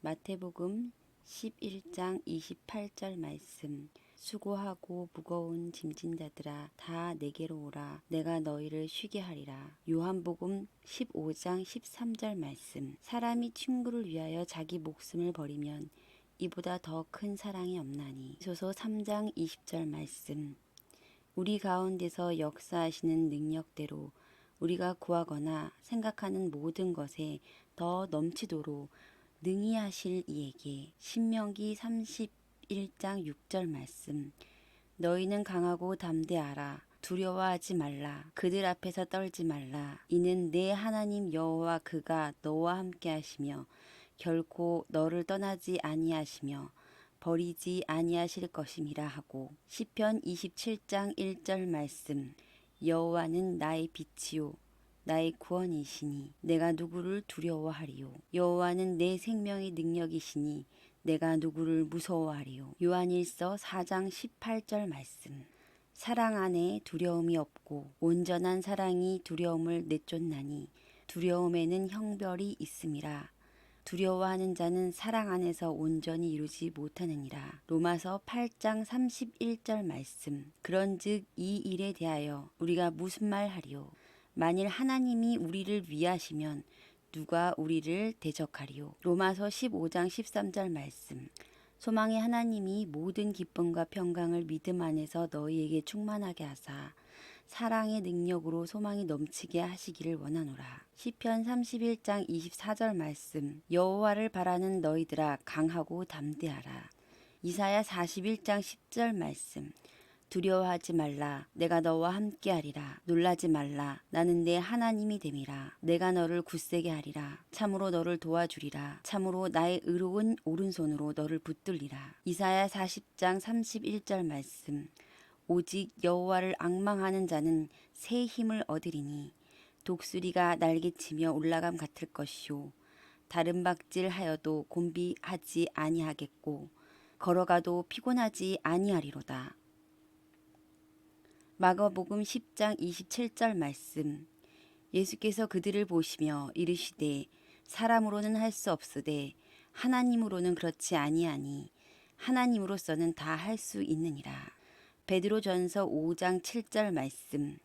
마태복음 11장 28절 말씀. 수고하고 무거운 짐진 자들아 다 내게로 오라. 내가 너희를 쉬게 하리라. 요한복음 15장 13절 말씀. 사람이 친구를 위하여 자기 목숨을 버리면 이보다 더 큰 사랑이 없나니. 소서 3장 20절 말씀. 우리 가운데서 역사하시는 능력대로 우리가 구하거나 생각하는 모든 것에 더 넘치도록 능히 하실 이에게. 신명기 31장 6절 말씀. 너희는 강하고 담대하라. 두려워하지 말라. 그들 앞에서 떨지 말라. 이는 내 하나님 여호와 그가 너와 함께 하시며 결코 너를 떠나지 아니하시며 버리지 아니하실 것임이라 하고. 시편 27장 1절 말씀. 여호와는 나의 빛이요 나의 구원이시니 내가 누구를 두려워하리요. 여호와는 내 생명의 능력이시니 내가 누구를 무서워하리요. 요한일서 4장 18절 말씀. 사랑 안에 두려움이 없고 온전한 사랑이 두려움을 내쫓나니 두려움에는 형별이 있음이라. 두려워하는 자는 사랑 안에서 온전히 이루지 못하느니라. 로마서 8장 31절 말씀. 그런즉 이 일에 대하여 우리가 무슨 말하리요? 만일 하나님이 우리를 위하시면 누가 우리를 대적하리요? 로마서 15장 13절 말씀. 소망의 하나님이 모든 기쁨과 평강을 믿음 안에서 너희에게 충만하게 하사 사랑의 능력으로 소망이 넘치게 하시기를 원하노라. 시편 31장 24절 말씀. 여호와를 바라는 너희들아 강하고 담대하라. 이사야 41장 10절 말씀. 두려워하지 말라. 내가 너와 함께하리라. 놀라지 말라. 나는 내 하나님이 됨이라. 내가 너를 굳세게 하리라. 참으로 너를 도와주리라. 참으로 나의 의로운 오른손으로 너를 붙들리라. 이사야 40장 31절 말씀. 오직 여호와를 앙망하는 자는 새 힘을 얻으리니 독수리가 날개치며 올라감 같을 것이요 다른 박질하여도 곤비하지 아니하겠고 걸어가도 피곤하지 아니하리로다. 마가복음 10장 27절 말씀. 예수께서 그들을 보시며 이르시되 사람으로는 할 수 없으되 하나님으로는 그렇지 아니하니 하나님으로서는 다 할 수 있느니라. 베드로전서 5장 7절 말씀.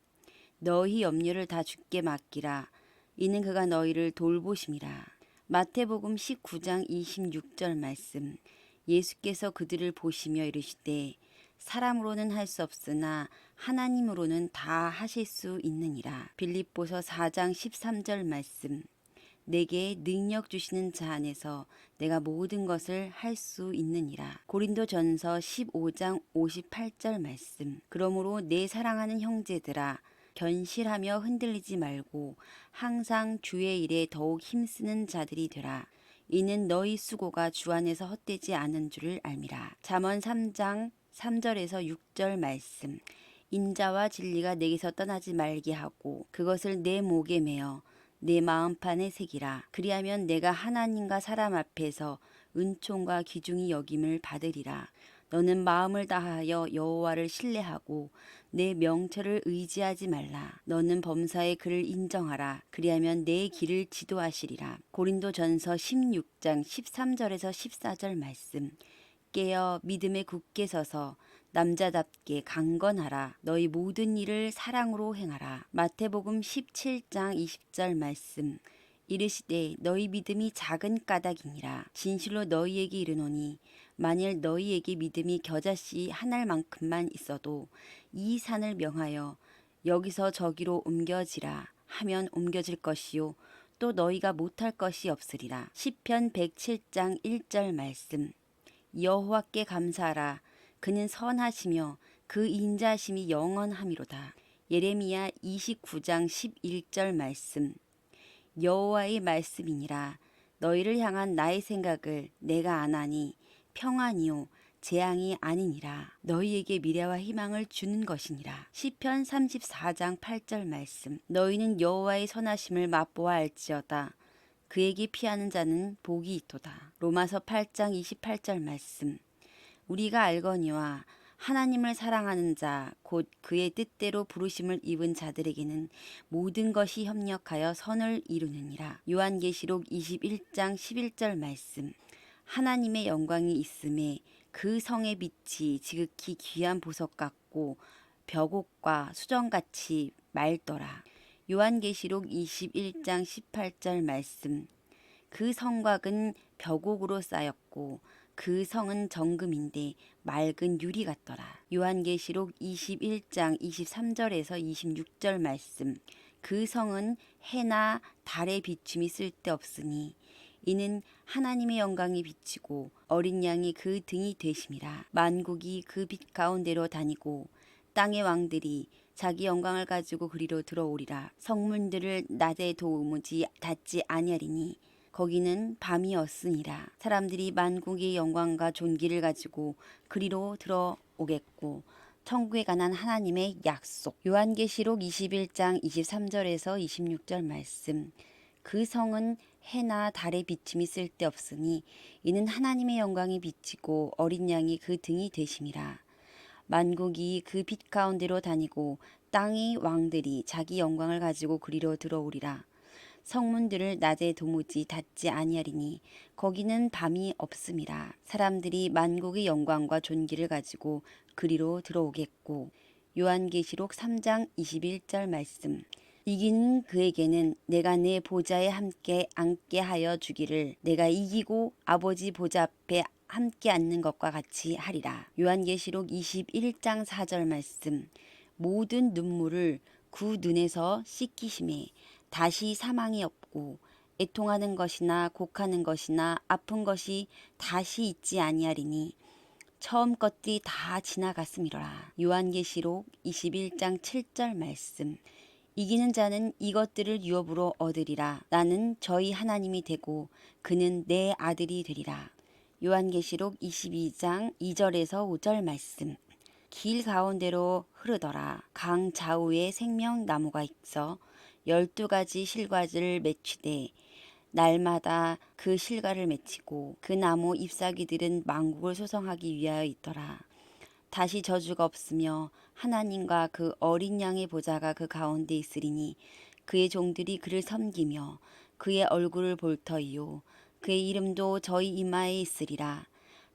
너희 염려를 다 주께 맡기라. 이는 그가 너희를 돌보심이라. 마태복음 19장 26절 말씀. 예수께서 그들을 보시며 이르시되 사람으로는 할 수 없으나 하나님으로는 다 하실 수 있느니라. 빌립보서 4장 13절 말씀. 내게 능력 주시는 자 안에서 내가 모든 것을 할 수 있느니라. 고린도전서 15장 58절 말씀. 그러므로 내 사랑하는 형제들아 견실하며 흔들리지 말고 항상 주의 일에 더욱 힘쓰는 자들이 되라. 이는 너희 수고가 주 안에서 헛되지 않은 줄을 알미라. 잠언 3장 3절에서 6절 말씀. 인자와 진리가 내게서 떠나지 말게 하고 그것을 내 목에 메어 내 마음판에 새기라. 그리하면 내가 하나님과 사람 앞에서 은총과 귀중히 여김을 받으리라. 너는 마음을 다하여 여호와를 신뢰하고 내 명철을 의지하지 말라. 너는 범사의 그를 인정하라. 그리하면 내 길을 지도하시리라. 고린도전서 16장 13절에서 14절 말씀. 깨어 믿음에 굳게 서서 남자답게 강건하라. 너희 모든 일을 사랑으로 행하라. 마태복음 17장 20절 말씀. 이르시되 너희 믿음이 작은 까닭이니라. 진실로 너희에게 이르노니 만일 너희에게 믿음이 겨자씨 한 알만큼만 있어도 이 산을 명하여 여기서 저기로 옮겨지라 하면 옮겨질 것이요 또 너희가 못할 것이 없으리라. 시편 107장 1절 말씀. 여호와께 감사하라. 그는 선하시며 그 인자심이 영원함이로다. 예레미야 29장 11절 말씀. 여호와의 말씀이니라. 너희를 향한 나의 생각을 내가 아나니 평안이요 재앙이 아니니라. 너희에게 미래와 희망을 주는 것이니라. 시편 34장 8절 말씀. 너희는 여호와의 선하심을 맛보아 알지어다. 그에게 피하는 자는 복이 있도다. 로마서 8장 28절 말씀. 우리가 알거니와 하나님을 사랑하는 자 곧 그의 뜻대로 부르심을 입은 자들에게는 모든 것이 협력하여 선을 이루느니라. 요한계시록 21장 11절 말씀. 하나님의 영광이 있음에 그 성의 빛이 지극히 귀한 보석 같고 벽옥과 수정같이 맑더라. 요한계시록 21장 18절 말씀. 그 성곽은 벽옥으로 쌓였고 그 성은 정금인데 맑은 유리 같더라. 요한계시록 21장 23절에서 26절 말씀. 그 성은 해나 달의 비춤이 쓸데없으니 이는 하나님의 영광이 비치고 어린 양이 그 등이 되심이라. 만국이 그 빛 가운데로 다니고 땅의 왕들이 자기 영광을 가지고 그리로 들어오리라. 성문들을 낮에 도무지 닫지 아니하리니 거기는 밤이었으니라. 사람들이 만국의 영광과 존귀를 가지고 그리로 들어오겠고 천국에 관한 하나님의 약속. 요한계시록 21장 23절에서 26절 말씀. 그 성은 해나 달의 비침이 쓸데없으니 이는 하나님의 영광이 비치고 어린 양이 그 등이 되심이라. 만국이 그 빛 가운데로 다니고 땅의 왕들이 자기 영광을 가지고 그리로 들어오리라. 성문들을 낮에 도무지 닫지 아니하리니 거기는 밤이 없음이라. 사람들이 만국의 영광과 존귀를 가지고 그리로 들어오겠고. 요한계시록 3장 21절 말씀. 이기는 그에게는 내가 내 보좌에 함께 앉게 하여 주기를 내가 이기고 아버지 보좌 앞에 함께 앉는 것과 같이 하리라. 요한계시록 21장 4절 말씀. 모든 눈물을 그 눈에서 씻기심에 다시 사망이 없고 애통하는 것이나 곡하는 것이나 아픈 것이 다시 있지 아니하리니 처음 것들이 다 지나갔음이로라. 요한계시록 21장 7절 말씀. 이기는 자는 이것들을 유업으로 얻으리라. 나는 저희 하나님이 되고 그는 내 아들이 되리라. 요한계시록 22장 2절에서 5절 말씀. 길 가운데로 흐르더라. 강 좌우에 생명나무가 있어 12가지 실과를 맺히되 날마다 그 실과를 맺히고 그 나무 잎사귀들은 만국을 소성하기 위하여 있더라. 다시 저주가 없으며 하나님과 그 어린 양의 보좌가 그 가운데 있으리니 그의 종들이 그를 섬기며 그의 얼굴을 볼 터이요 그의 이름도 저희 이마에 있으리라.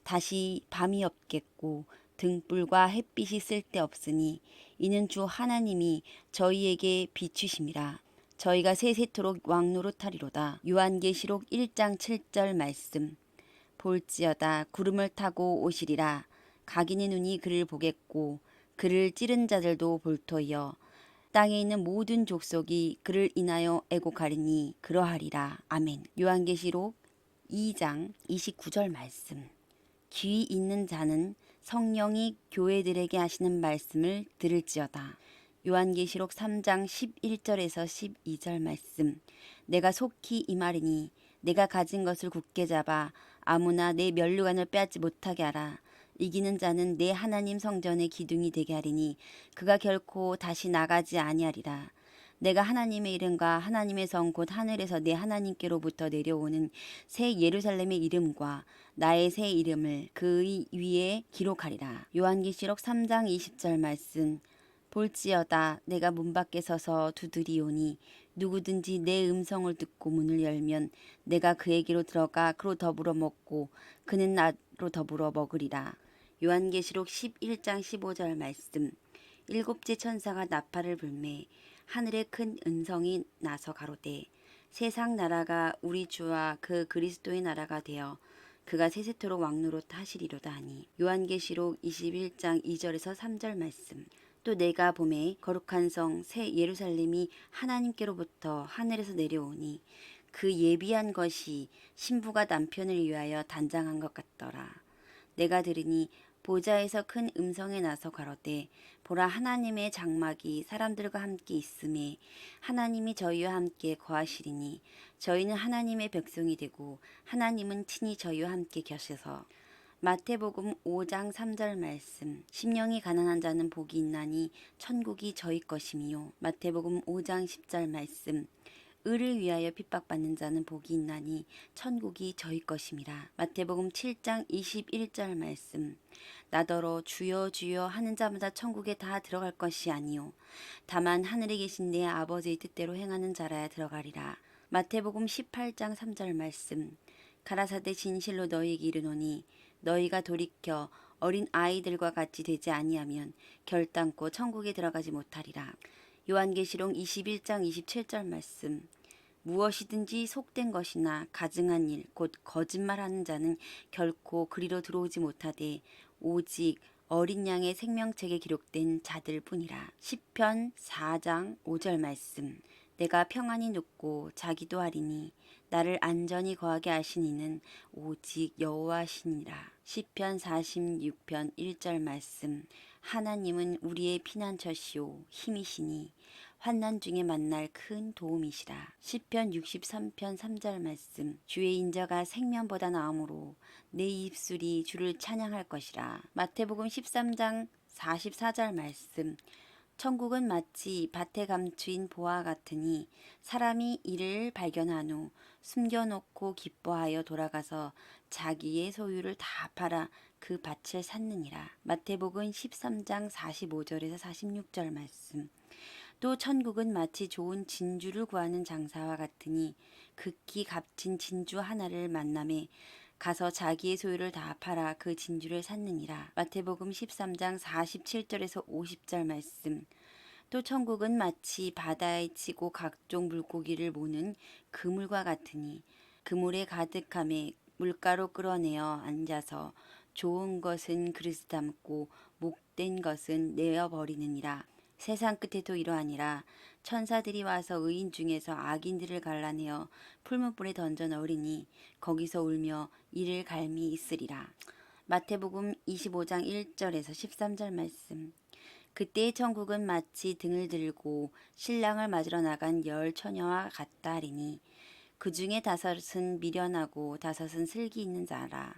다시 밤이 없겠고 등불과 햇빛이 쓸데없으니 이는 주 하나님이 저희에게 비추심이라. 저희가 세세토록 왕노릇하리로다. 요한계시록 1장 7절 말씀. 볼지어다 구름을 타고 오시리라. 각인의 눈이 그를 보겠고 그를 찌른 자들도 볼 터이여 땅에 있는 모든 족속이 그를 인하여 애곡하리니 그러하리라. 아멘. 요한계시록 2장 29절 말씀. 귀 있는 자는 성령이 교회들에게 하시는 말씀을 들을지어다. 요한계시록 3장 11절에서 12절 말씀. 내가 속히 임하리니 내가 가진 것을 굳게 잡아 아무나 내 면류관을 빼앗지 못하게 하라. 이기는 자는 내 하나님 성전의 기둥이 되게 하리니 그가 결코 다시 나가지 아니하리라. 내가 하나님의 이름과 하나님의 성 곧 하늘에서 내 하나님께로부터 내려오는 새 예루살렘의 이름과 나의 새 이름을 그의 위에 기록하리라. 요한계시록 3장 20절 말씀. 볼지어다 내가 문 밖에 서서 두드리오니 누구든지 내 음성을 듣고 문을 열면 내가 그에게로 들어가 그로 더불어 먹고 그는 나로 더불어 먹으리라. 요한계시록 11장 15절 말씀. 일곱째 천사가 나팔을 불매 하늘에 큰 은성이 나서 가로되 세상 나라가 우리 주와 그 그리스도의 나라가 되어 그가 세세토록 왕노릇 하시리로다 하니. 요한계시록 21장 2절에서 3절 말씀. 또 내가 보매 거룩한 성 새 예루살렘이 하나님께로부터 하늘에서 내려오니 그 예비한 것이 신부가 남편을 위하여 단장한 것 같더라. 내가 들으니 보좌에서 큰 음성에 나서 가로되 보라 하나님의 장막이 사람들과 함께 있음에 하나님이 저희와 함께 거하시리니 저희는 하나님의 백성이 되고 하나님은 친히 저희와 함께 계셔서. 마태복음 5장 3절 말씀. 심령이 가난한 자는 복이 있나니 천국이 저희 것이미요. 마태복음 5장 10절 말씀. 의를 위하여 핍박받는 자는 복이 있나니 천국이 저희 것임이라. 마태복음 7장 21절 말씀. 나더러 주여 주여 하는 자마다 천국에 다 들어갈 것이 아니요 다만 하늘에 계신 내 아버지의 뜻대로 행하는 자라야 들어가리라. 마태복음 18장 3절 말씀. 가라사대 진실로 너희에게 이르노니 너희가 돌이켜 어린 아이들과 같이 되지 아니하면 결단코 천국에 들어가지 못하리라. 요한계시록 21장 27절 말씀. 무엇이든지 속된 것이나 가증한 일, 곧 거짓말하는 자는 결코 그리로 들어오지 못하되 오직 어린 양의 생명책에 기록된 자들 뿐이라. 시편 4장 5절 말씀. 내가 평안히 눕고 자기도 하리니 나를 안전히 거하게 하시니는 오직 여호와시니라. 시편 46편 1절 말씀. 하나님은 우리의 피난처시오 힘이시니 환난 중에 만날 큰 도움이시라. 시편 63편 3절 말씀. 주의 인자가 생명보다 나음으로 내 입술이 주를 찬양할 것이라. 마태복음 13장 44절 말씀. 천국은 마치 밭에 감추인 보화 같으니 사람이 이를 발견한 후 숨겨놓고 기뻐하여 돌아가서 자기의 소유를 다 팔아 그 밭을 샀느니라. 마태복음 13장 45절에서 46절 말씀. 또 천국은 마치 좋은 진주를 구하는 장사와 같으니 극히 값진 진주 하나를 만남에 가서 자기의 소유를 다 팔아 그 진주를 샀느니라. 마태복음 13장 47절에서 50절 말씀. 또 천국은 마치 바다에 치고 각종 물고기를 모는 그물과 같으니 그물에 가득함에 물가로 끌어내어 앉아서 좋은 것은 그릇에 담고 목된 것은 내어버리느니라. 세상 끝에도 이러하니라. 천사들이 와서 의인 중에서 악인들을 갈라내어 풀무불에 던져 넣으리니 거기서 울며 이를 갈미 있으리라. 마태복음 25장 1절에서 13절 말씀. 그때의 천국은 마치 등을 들고 신랑을 맞으러 나간 열 처녀와 같다 하리니 그 중에 다섯은 미련하고 다섯은 슬기 있는 자라.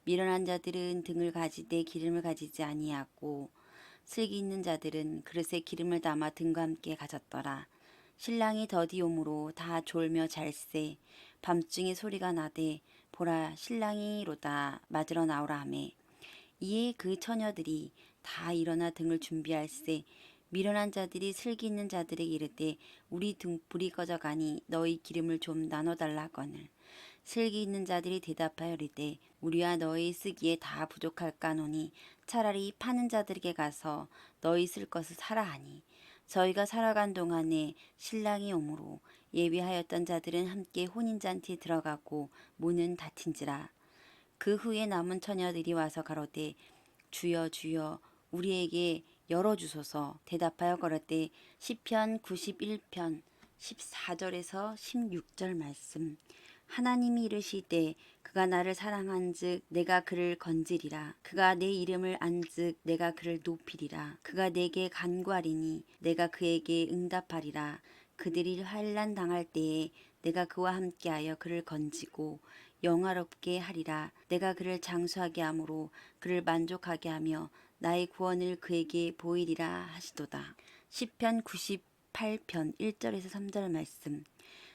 미련한 자들은 등을 가지되 기름을 가지지 아니하고 슬기 있는 자들은 그릇에 기름을 담아 등과 함께 가졌더라. 신랑이 더디 오므로 다 졸며 잘세. 밤중에 소리가 나되 보라 신랑이로다 맞으러 나오라 하매 이에 그 처녀들이 다 일어나 등을 준비할세. 미련한 자들이 슬기 있는 자들에게 이르되 우리 등불이 꺼져가니 너희 기름을 좀 나눠달라 하거늘 슬기 있는 자들이 대답하여 이르되 우리와 너희 쓰기에 다 부족할까노니 차라리 파는 자들에게 가서 너희 쓸 것을 사라 하니 저희가 살아간 동안에 신랑이 오므로 예비하였던 자들은 함께 혼인잔치에 들어가고 문은 닫힌지라. 그 후에 남은 처녀들이 와서 가로되 주여 주여 우리에게 열어주소서. 대답하여 걸었되 시편 91편 14절에서 16절 말씀. 하나님이 이르시되 그가 나를 사랑한즉 내가 그를 건지리라. 그가 내 이름을 안즉 내가 그를 높이리라. 그가 내게 간구하리니 내가 그에게 응답하리라. 그들이 환난 당할 때에 내가 그와 함께하여 그를 건지고 영화롭게 하리라. 내가 그를 장수하게 함으로 그를 만족하게 하며 나의 구원을 그에게 보이리라 하시도다. 시편 98편 1절에서 3절 말씀.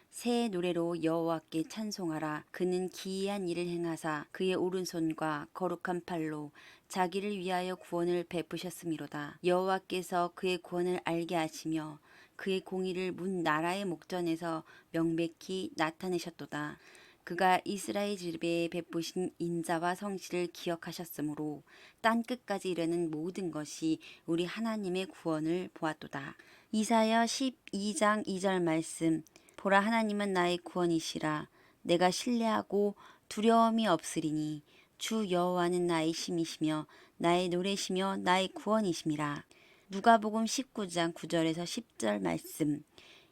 새 노래로 여호와께 찬송하라. 그는 기이한 일을 행하사 그의 오른손과 거룩한 팔로 자기를 위하여 구원을 베푸셨음이로다. 여호와께서 그의 구원을 알게 하시며 그의 공의를 문 나라의 목전에서 명백히 나타내셨도다. 그가 이스라엘 집에 베푸신 인자와 성실을 기억하셨으므로 땅 끝까지 이르는 모든 것이 우리 하나님의 구원을 보았도다. 이사야 12장 2절 말씀. 보라 하나님은 나의 구원이시라. 내가 신뢰하고 두려움이 없으리니 주 여호와는 나의 힘이시며 나의 노래시며 나의 구원이심이라. 누가복음 19장 9절에서 10절 말씀.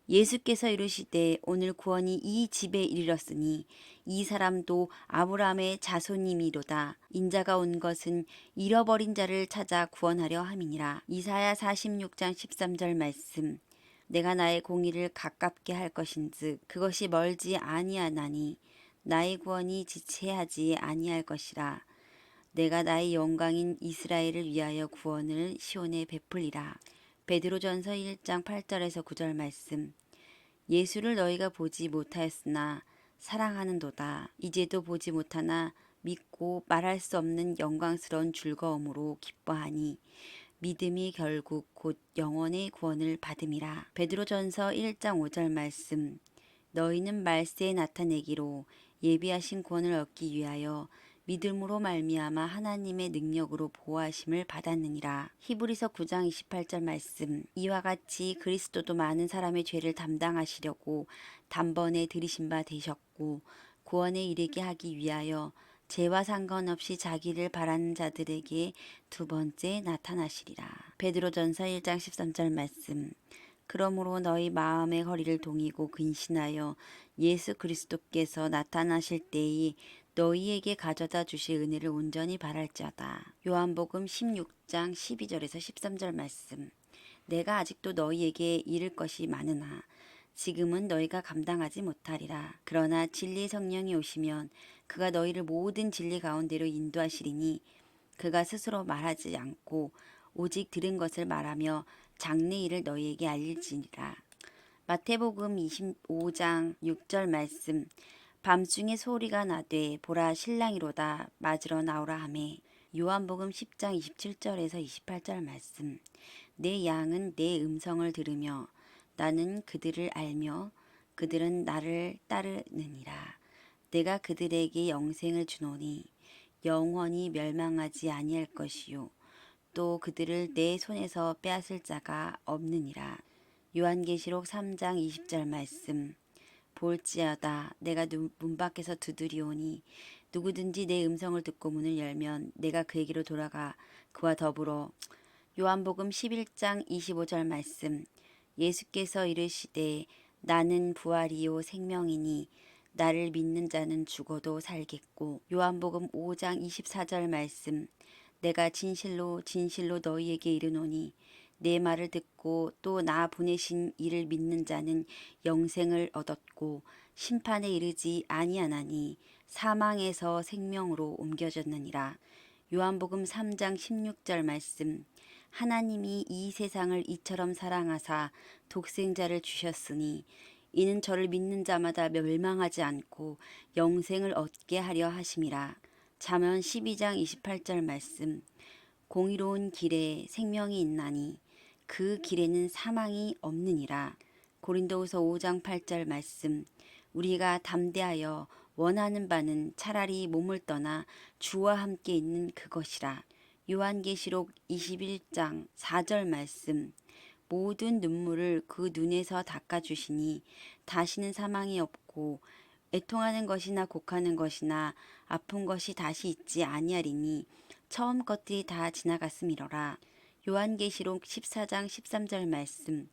예수께서 이르시되 오늘 구원이 이 집에 이르렀으니 이 사람도 아브라함의 자손이미로다. 인자가 온 것은 잃어버린 자를 찾아 구원하려 함이니라. 이사야 46장 13절 말씀. 내가 나의 공의를 가깝게 할 것인즉 그것이 멀지 아니하나니 나의 구원이 지체하지 아니할 것이라. 내가 나의 영광인 이스라엘을 위하여 구원을 시온에 베풀리라. 베드로전서 1장 8절에서 9절 말씀. 예수를 너희가 보지 못하였으나 사랑하는도다. 이제도 보지 못하나 믿고 말할 수 없는 영광스러운 즐거움으로 기뻐하니 믿음이 결국 곧 영원의 구원을 받음이라. 베드로전서 1장 5절 말씀. 너희는 말세에 나타내기로 예비하신 구원을 얻기 위하여 믿음으로 말미암아 하나님의 능력으로 보호하심을 받았느니라. 히브리서 9장 28절 말씀. 이와 같이 그리스도도 많은 사람의 죄를 담당하시려고 단번에 들이신 바 되셨고 구원에 이르게 하기 위하여 죄와 상관없이 자기를 바라는 자들에게 두 번째 나타나시리라. 베드로전서 1장 13절 말씀. 그러므로 너희 마음의 허리를 동이고 근신하여 예수 그리스도께서 나타나실 때에 너희에게 가져다 주실 은혜를 온전히 바랄지어다. 요한복음 16장 12절에서 13절 말씀. 내가 아직도 너희에게 이를 것이 많으나 지금은 너희가 감당하지 못하리라. 그러나 진리의 성령이 오시면 그가 너희를 모든 진리 가운데로 인도하시리니 그가 스스로 말하지 않고 오직 들은 것을 말하며 장래 일을 너희에게 알릴지니라. 마태복음 25장 6절 말씀. 밤중에 소리가 나되 보라 신랑이로다 맞으러 나오라 하매. 요한복음 10장 27절에서 28절 말씀. 내 양은 내 음성을 들으며 나는 그들을 알며 그들은 나를 따르느니라. 내가 그들에게 영생을 주노니 영원히 멸망하지 아니할 것이요 또 그들을 내 손에서 빼앗을 자가 없느니라. 요한계시록 3장 20절 말씀. 볼지어다 내가 문 밖에서 두드리오니 누구든지 내 음성을 듣고 문을 열면 내가 그에게로 돌아가 그와 더불어. 요한복음 11장 25절 말씀. 예수께서 이르시되 나는 부활이요 생명이니 나를 믿는 자는 죽어도 살겠고. 요한복음 5장 24절 말씀. 내가 진실로 진실로 너희에게 이르노니 내 말을 듣고 또 나 보내신 이를 믿는 자는 영생을 얻었고 심판에 이르지 아니하나니 사망에서 생명으로 옮겨졌느니라. 요한복음 3장 16절 말씀. 하나님이 이 세상을 이처럼 사랑하사 독생자를 주셨으니 이는 저를 믿는 자마다 멸망하지 않고 영생을 얻게 하려 하심이라. 잠언 12장 28절 말씀. 공의로운 길에 생명이 있나니 그 길에는 사망이 없느니라. 고린도후서 5장 8절 말씀. 우리가 담대하여 원하는 바는 차라리 몸을 떠나 주와 함께 있는 그것이라. 요한계시록 21장 4절 말씀. 모든 눈물을 그 눈에서 닦아주시니 다시는 사망이 없고 애통하는 것이나 곡하는 것이나 아픈 것이 다시 있지 아니하리니 처음 것들이 다 지나갔음이로라. 요한계시록 14장 13절 말씀.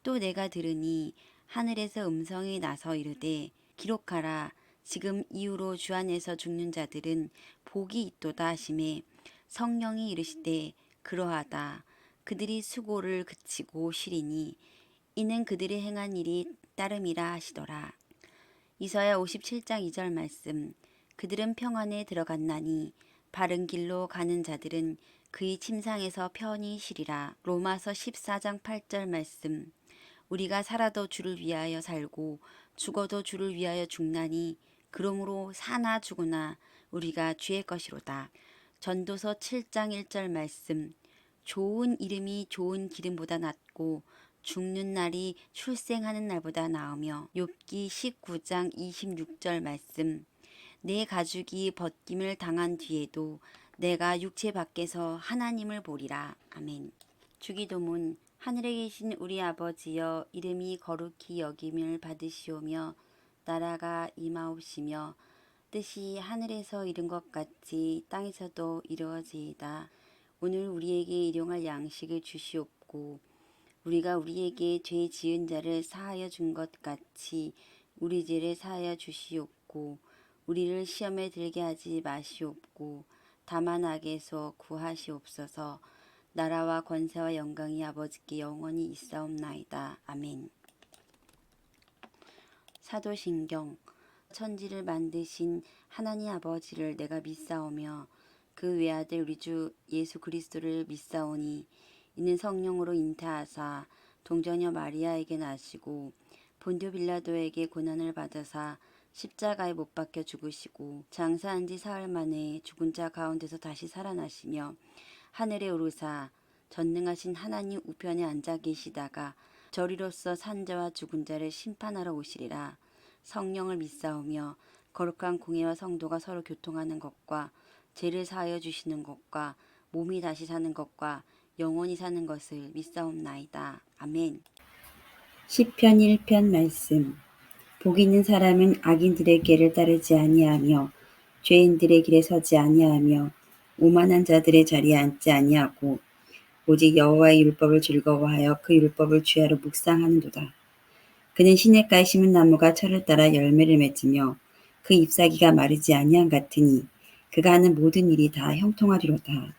또 내가 들으니 하늘에서 음성이 나서 이르되 기록하라. 지금 이후로 주 안에서 죽는 자들은 복이 있도다 하시매 성령이 이르시되 그러하다. 그들이 수고를 그치고 쉬리니 이는 그들이 행한 일이 따름이라 하시더라. 이사야 57장 2절 말씀. 그들은 평안에 들어갔나니 바른 길로 가는 자들은 그의 침상에서 편히 쉬리라. 로마서 14장 8절 말씀. 우리가 살아도 주를 위하여 살고 죽어도 주를 위하여 죽나니 그러므로 사나 죽으나 우리가 주의 것이로다. 전도서 7장 1절 말씀. 좋은 이름이 좋은 기름보다 낫고 죽는 날이 출생하는 날보다 나으며. 욥기 19장 26절 말씀. 내 가죽이 벗김을 당한 뒤에도 내가 육체 밖에서 하나님을 보리라. 아멘. 주기도문. 하늘에 계신 우리 아버지여 이름이 거룩히 여김을 받으시오며 나라가 임하옵시며 뜻이 하늘에서 이룬 것 같이 땅에서도 이루어지이다. 오늘 우리에게 일용할 양식을 주시옵고 우리가 우리에게 죄 지은 자를 사하여 준 것 같이 우리 죄를 사하여 주시옵고 우리를 시험에 들게 하지 마시옵고 다만 악에서 구하시옵소서. 나라와 권세와 영광이 아버지께 영원히 있사옵나이다. 아멘. 사도신경. 천지를 만드신 하나님 아버지를 내가 믿사오며 그 외아들 우리 주 예수 그리스도를 믿사오니 이는 성령으로 잉태하사 동정녀 마리아에게 나시고 본디오 빌라도에게 고난을 받으사 십자가에 못 박혀 죽으시고 장사한 지 사흘 만에 죽은 자 가운데서 다시 살아나시며 하늘에 오르사 전능하신 하나님 우편에 앉아 계시다가 저리로서 산자와 죽은 자를 심판하러 오시리라. 성령을 믿사오며 거룩한 공예와 성도가 서로 교통하는 것과 죄를 사하여 주시는 것과 몸이 다시 사는 것과 영원히 사는 것을 믿사옵나이다. 아멘. 시편 1편 말씀. 복 있는 사람은 악인들의 길을 따르지 아니하며 죄인들의 길에 서지 아니하며 오만한 자들의 자리에 앉지 아니하고 오직 여호와의 율법을 즐거워하여 그 율법을 주야로 묵상하는도다. 그는 시냇가에 심은 나무가 철을 따라 열매를 맺으며 그 잎사귀가 마르지 아니함 같으니 그가 하는 모든 일이 다 형통하리로다.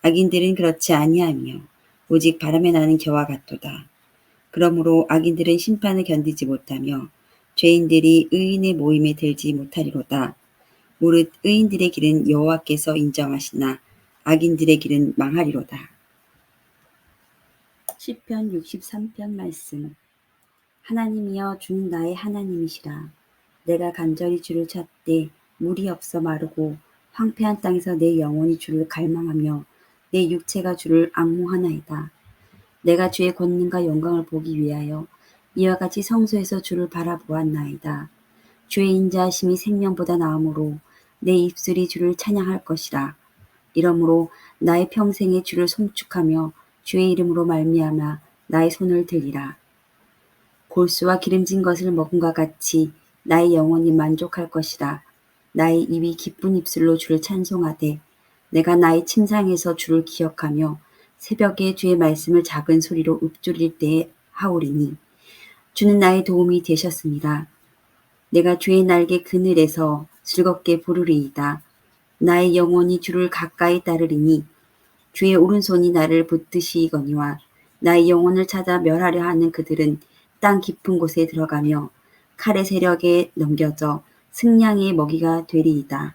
악인들은 그렇지 아니하며 오직 바람에 나는 겨와 같도다. 그러므로 악인들은 심판을 견디지 못하며 죄인들이 의인의 모임에 들지 못하리로다. 무릇 의인들의 길은 여호와께서 인정하시나 악인들의 길은 망하리로다. 시편 63편 말씀. 하나님이여 주는 나의 하나님이시라. 내가 간절히 주를 찾되 물이 없어 마르고 황폐한 땅에서 내 영혼이 주를 갈망하며 내 육체가 주를 앙모하나이다. 내가 주의 권능과 영광을 보기 위하여 이와 같이 성소에서 주를 바라보았나이다. 주의 인자하심이 생명보다 나음으로 내 입술이 주를 찬양할 것이라. 이러므로 나의 평생에 주를 송축하며 주의 이름으로 말미암아 나의 손을 들리라. 골수와 기름진 것을 먹음과 같이 나의 영혼이 만족할 것이라. 나의 입이 기쁜 입술로 주를 찬송하되 내가 나의 침상에서 주를 기억하며 새벽에 주의 말씀을 작은 소리로 읊조릴 때에 하오리니 주는 나의 도움이 되셨습니다. 내가 주의 날개 그늘에서 즐겁게 부르리이다. 나의 영혼이 주를 가까이 따르리니 주의 오른손이 나를 붙드시거니와 나의 영혼을 찾아 멸하려 하는 그들은 땅 깊은 곳에 들어가며 칼의 세력에 넘겨져 승냥이의 먹이가 되리이다.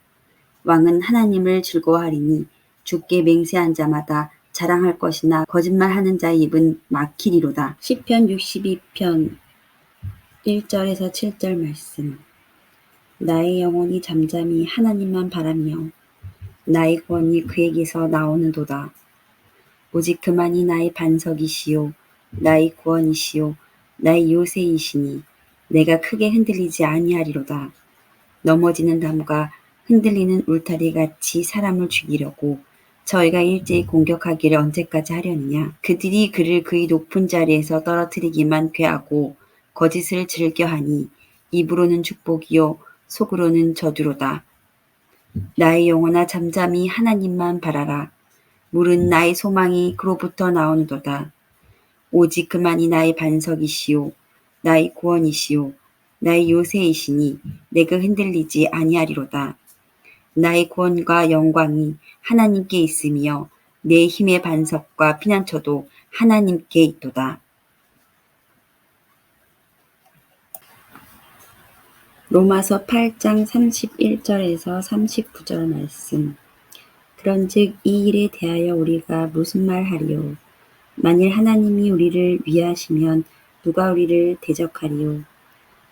왕은 하나님을 즐거워하리니 주께 맹세한 자마다 자랑할 것이나 거짓말하는 자의 입은 막히리로다. 시편 62편 1절에서 7절 말씀. 나의 영혼이 잠잠히 하나님만 바라며 나의 구원이 그에게서 나오는도다. 오직 그만이 나의 반석이시요 나의 구원이시요 나의 요새이시니 내가 크게 흔들리지 아니하리로다. 넘어지는 나무가 흔들리는 울타리 같이 사람을 죽이려고 저희가 일제히 공격하기를 언제까지 하려느냐. 그들이 그를 그의 높은 자리에서 떨어뜨리기만 괴하고 거짓을 즐겨하니 입으로는 축복이요 속으로는 저주로다. 나의 영혼아 잠잠히 하나님만 바라라. 물은 나의 소망이 그로부터 나오는도다. 오직 그만이 나의 반석이시요 나의 구원이시요 나의 요새이시니 내가 흔들리지 아니하리로다. 나의 구원과 영광이 하나님께 있으며 내 힘의 반석과 피난처도 하나님께 있도다. 로마서 8장 31절에서 39절 말씀. 그런즉 이 일에 대하여 우리가 무슨 말하리요? 만일 하나님이 우리를 위하시면 누가 우리를 대적하리요?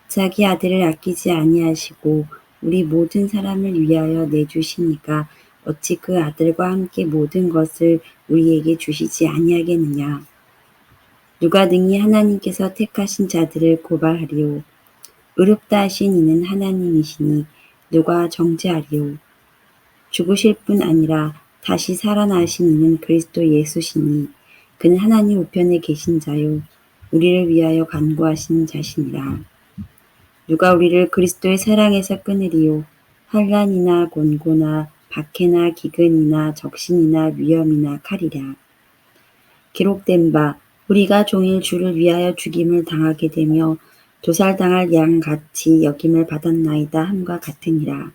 자기 아들을 아끼지 아니하시고 우리 모든 사람을 위하여 내주시니까 어찌 그 아들과 함께 모든 것을 우리에게 주시지 아니하겠느냐. 누가 능히 하나님께서 택하신 자들을 고발하리요. 의롭다 하신 이는 하나님이시니 누가 정죄하리요. 죽으실 뿐 아니라 다시 살아나신 이는 그리스도 예수시니 그는 하나님 우편에 계신 자요 우리를 위하여 간구하신 자시니라. 누가 우리를 그리스도의 사랑에서 끊으리요. 환난이나 곤고나 박해나 기근이나 적신이나 위험이나 칼이랴. 기록된 바 우리가 종일 주를 위하여 죽임을 당하게 되며 도살당할 양같이 여김을 받았나이다 함과 같으니라.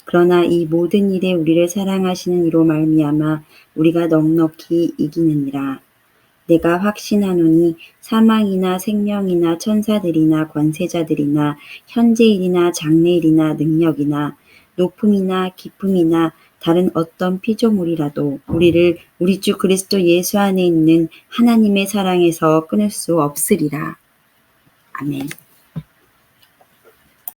그러나 이 모든 일에 우리를 사랑하시는 이로 말미암아 우리가 넉넉히 이기느니라. 내가 확신하노니 사망이나 생명이나 천사들이나 권세자들이나 현재일이나 장래일이나 능력이나 높음이나 깊음이나 다른 어떤 피조물이라도 우리를 우리 주 그리스도 예수 안에 있는 하나님의 사랑에서 끊을 수 없으리라. 아멘.